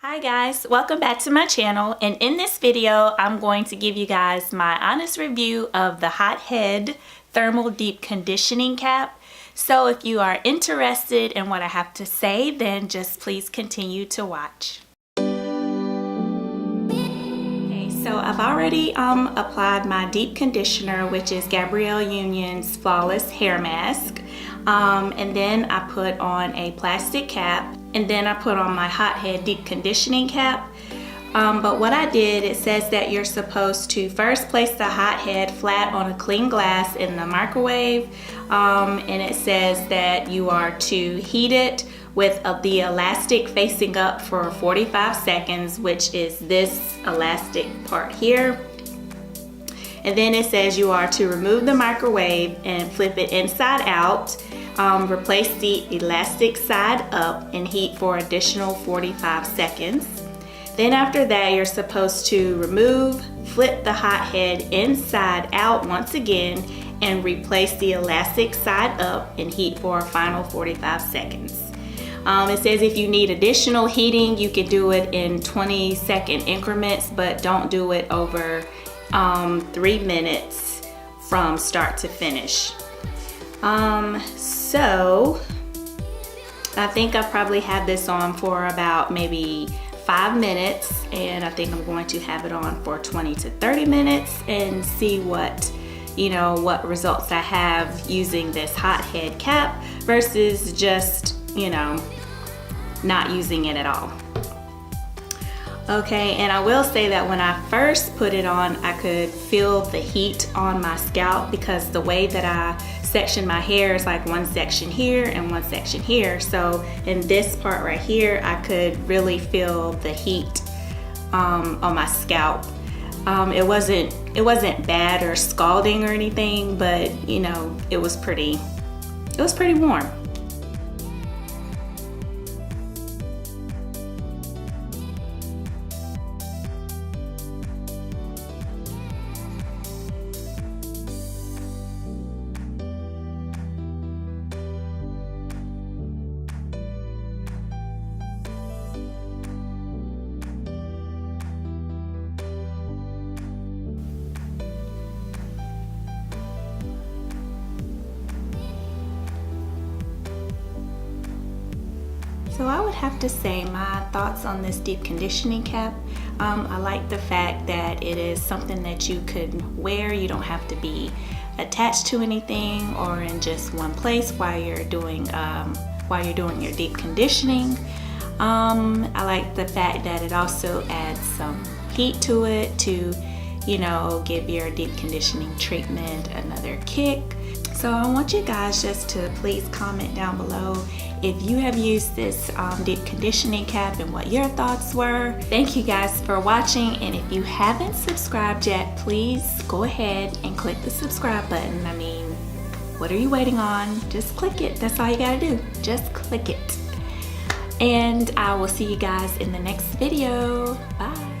Hi guys, welcome back to my channel, and in this video I'm going to give you guys my honest review of the Hothead Thermal Deep Conditioning Cap. So if you are interested in what I have to say, then just please continue to watch. Okay, so I've already applied my deep conditioner, which is Gabrielle Union's Flawless Hair Mask. And then I put on a plastic cap, and then I put on my Hothead Deep Conditioning Cap. But what I did, it says that you're supposed to first place the Hothead flat on a clean glass in the microwave, and it says that you are to heat it with the elastic facing up for 45 seconds, which is this elastic part here. And then it says you are to remove the microwave and flip it inside out, replace the elastic side up and heat for additional 45 seconds. Then after that, you're supposed to remove, flip the Hothead inside out once again and replace the elastic side up and heat for a final 45 seconds. It says if you need additional heating, you can do it in 20-second increments, but don't do it over 3 minutes from start to finish. So I think I probably had this on for about maybe 5 minutes, and I think I'm going to have it on for 20 to 30 minutes and see what results I have using this Hothead cap versus just, not using it at all. Okay, and I will say that when I first put it on, I could feel the heat on my scalp because the way that I section my hair is like one section here and one section here. So in this part right here, I could really feel the heat on my scalp. It wasn't bad or scalding or anything, but it was pretty warm. So I would have to say my thoughts on this deep conditioning cap. I like the fact that it is something that you could wear. You don't have to be attached to anything or in just one place while you're doing your deep conditioning. I like the fact that it also adds some heat to it to give your deep conditioning treatment another kick. So I want you guys just to please comment down below if you have used this deep conditioning cap and what your thoughts were. Thank you guys for watching, and if you haven't subscribed yet, please go ahead and click the subscribe button. I mean, what are you waiting on? Just click it. That's all you gotta do. Just click it. And I will see you guys in the next video. Bye.